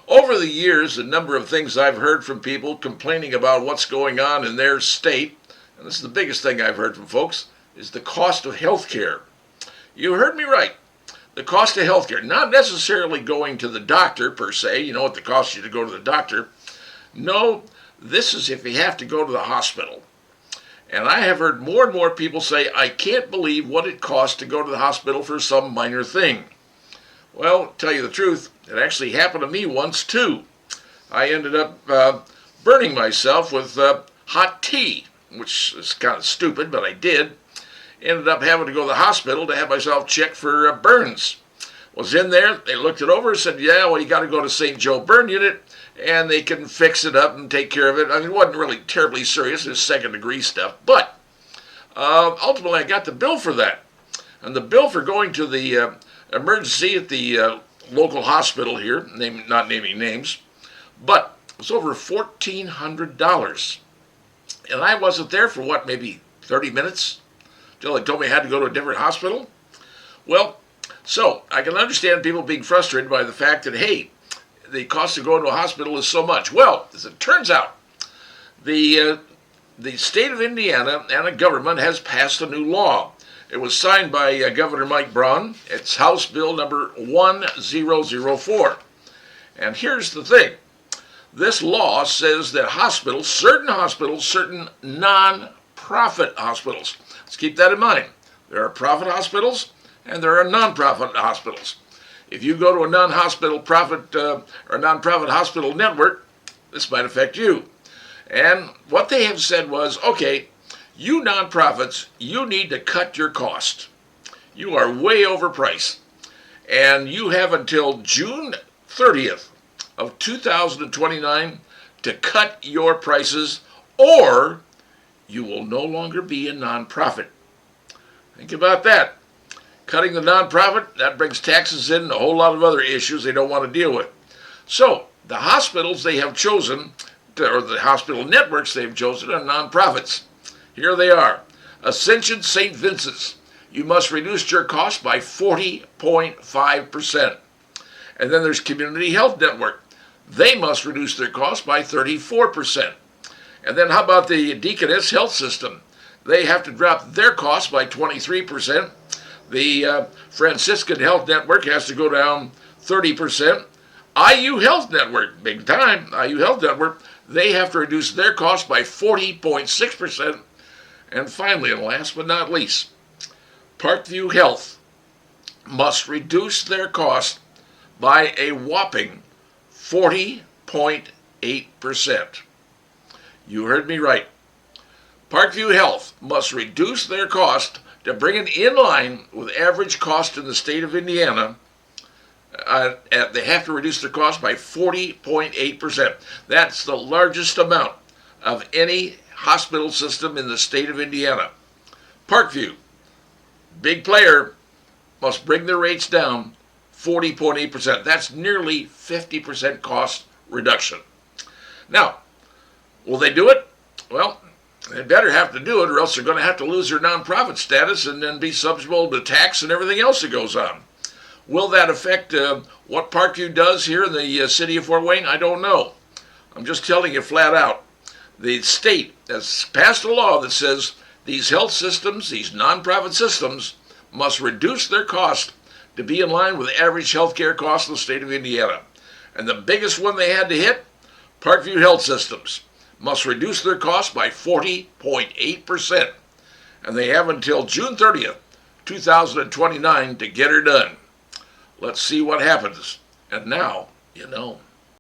Over the years, the number of things I've heard from people complaining about what's going on in their state, and this is the biggest thing I've heard from folks, is the cost of health care. You heard me right. The cost of health care. Not necessarily going to the doctor per se. You know what it costs you to go to the doctor. No, this is if you have to go to the hospital. And I have heard more and more people say, I can't believe what it costs to go to the hospital for some minor thing. Well, to tell you the truth, it actually happened to me once too. I ended up burning myself with hot tea, which is kind of stupid, but I did. Ended up having to go to the hospital to have myself checked for burns. Was in there, they looked it over and said, yeah, well, you got to go to St. Joe Burn Unit, and they can fix it up and take care of it. I mean, it wasn't really terribly serious. It was second-degree stuff. But ultimately, I got the bill for that. And the bill for going to the emergency at the local hospital here, not naming names, but it was over $1,400. And I wasn't there for, what, maybe 30 minutes? Until they told me I had to go to a different hospital? Well, so I can understand people being frustrated by the fact that, hey, the cost of going to a hospital is so much. Well, as it turns out, the state of Indiana and the government has passed a new law. It was signed by Governor Mike Braun. It's House Bill number 1004. And here's the thing. This law says that certain non-profit hospitals, let's keep that in mind. There are profit hospitals and there are non-profit hospitals. If you go to a non-profit hospital network, this might affect you. And what they have said was, okay, you nonprofits, you need to cut your cost. You are way overpriced. And you have until June 30th of 2029 to cut your prices, or you will no longer be a nonprofit. Think about that. Cutting the nonprofit, that brings taxes in and a whole lot of other issues they don't want to deal with. So, the hospitals they have chosen, or the hospital networks they've chosen, are nonprofits. Here they are. Ascension St. Vincent's. You must reduce your cost by 40.5%. And then there's Community Health Network. They must reduce their cost by 34%. And then how about the Deaconess Health System? They have to drop their cost by 23%. The Franciscan Health Network has to go down 30%. IU Health Network, big time, IU Health Network, they have to reduce their cost by 40.6%. And finally, and last but not least, Parkview Health must reduce their cost by a whopping 40.8%. You heard me right. Parkview Health must reduce their cost to bring it in line with average cost in the state of Indiana. They have to reduce their cost by 40.8%. That's the largest amount of any hospital system in the state of Indiana. Parkview, big player, must bring their rates down 40.8%. That's nearly 50% cost reduction. Now, will they do it? Well, they better have to do it, or else they're going to have to lose their nonprofit status and then be subject to tax and everything else that goes on. Will that affect what Parkview does here in the city of Fort Wayne? I don't know. I'm just telling you flat out. The state has passed a law that says these health systems, these nonprofit systems, must reduce their cost to be in line with average health care costs in the state of Indiana. And the biggest one they had to hit, Parkview Health Systems, must reduce their cost by 40.8%. And they have until June 30th, 2029 to get her done. Let's see what happens. And now, you know.